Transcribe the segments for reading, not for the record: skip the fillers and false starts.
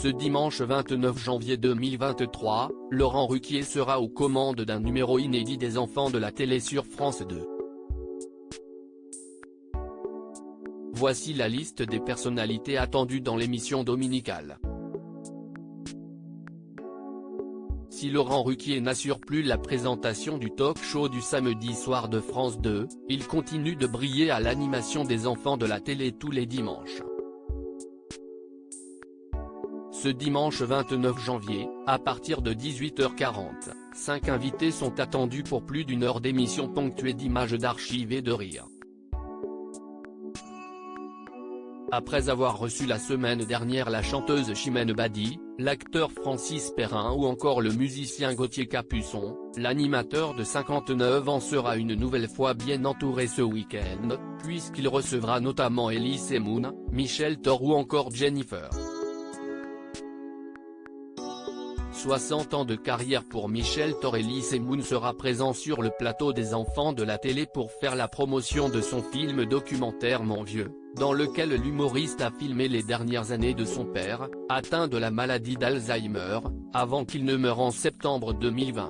Ce dimanche 29 janvier 2023, Laurent Ruquier sera aux commandes d'un numéro inédit des enfants de la télé sur France 2. Voici la liste des personnalités attendues dans l'émission dominicale. Si Laurent Ruquier n'assure plus la présentation du talk-show du samedi soir de France 2, il continue de briller à l'animation des enfants de la télé tous les dimanches. Ce dimanche 29 janvier, à partir de 18h40, 5 invités sont attendus pour plus d'une heure d'émission ponctuée d'images d'archives et de rire. Après avoir reçu la semaine dernière la chanteuse Chimène Badi, l'acteur Francis Perrin ou encore le musicien Gauthier Capuçon, l'animateur de 59 ans sera une nouvelle fois bien entouré ce week-end, puisqu'il recevra notamment Elise Moon, Michel Thor ou encore Jennifer. 60 ans de carrière pour Michel Thor. Elise Moon sera présent sur le plateau des enfants de la télé pour faire la promotion de son film documentaire Mon Vieux, dans lequel l'humoriste a filmé les dernières années de son père, atteint de la maladie d'Alzheimer, avant qu'il ne meure en septembre 2020.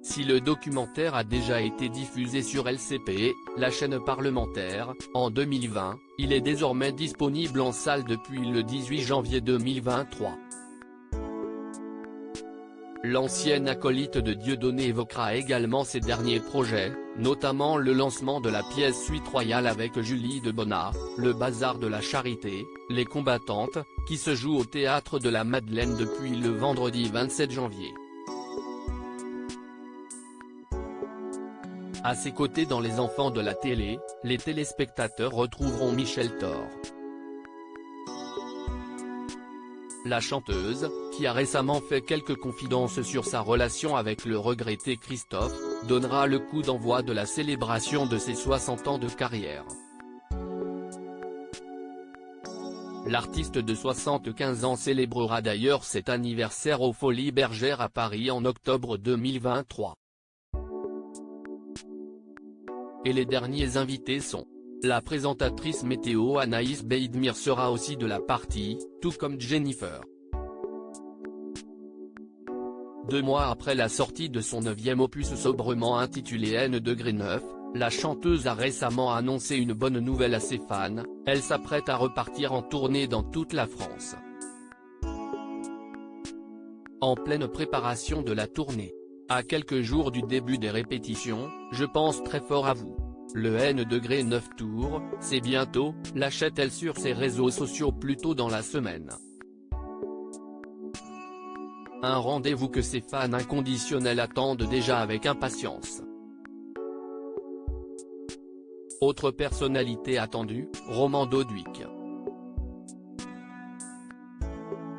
Si le documentaire a déjà été diffusé sur LCP, la chaîne parlementaire, en 2020, il est désormais disponible en salle depuis le 18 janvier 2023. L'ancienne acolyte de Dieudonné évoquera également ses derniers projets, notamment le lancement de la pièce Suite Royale avec Julie Debona, le Bazar de la Charité, Les Combattantes, qui se joue au Théâtre de la Madeleine depuis le vendredi 27 janvier. À ses côtés dans Les Enfants de la télé, les téléspectateurs retrouveront Michel Thor. La chanteuse, qui a récemment fait quelques confidences sur sa relation avec le regretté Christophe, donnera le coup d'envoi de la célébration de ses 60 ans de carrière. L'artiste de 75 ans célébrera d'ailleurs cet anniversaire aux Folies Bergères à Paris en octobre 2023. Et les derniers invités sont. La présentatrice météo Anaïs Beidmir sera aussi de la partie, tout comme Jennifer. 2 mois après la sortie de son 9e opus sobrement intitulé N°9, la chanteuse a récemment annoncé une bonne nouvelle à ses fans, elle s'apprête à repartir en tournée dans toute la France. En pleine préparation de la tournée. À quelques jours du début des répétitions, je pense très fort à vous. Le N°9 Tour, c'est bientôt, lâchait-elle sur ses réseaux sociaux plus tôt dans la semaine. Un rendez-vous que ses fans inconditionnels attendent déjà avec impatience. Autre personnalité attendue, Roman Doduic.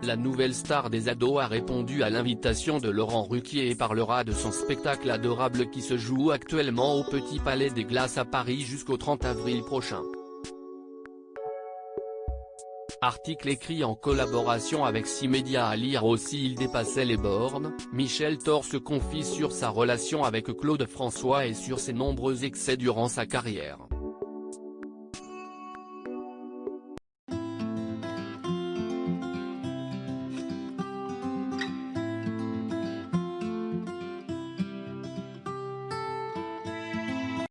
La nouvelle star des ados a répondu à l'invitation de Laurent Ruquier et parlera de son spectacle adorable qui se joue actuellement au Petit Palais des Glaces à Paris jusqu'au 30 avril prochain. Article écrit en collaboration avec 6 médias à lire aussi. Il dépassait les bornes, Michel Thor se confie sur sa relation avec Claude François et sur ses nombreux excès durant sa carrière.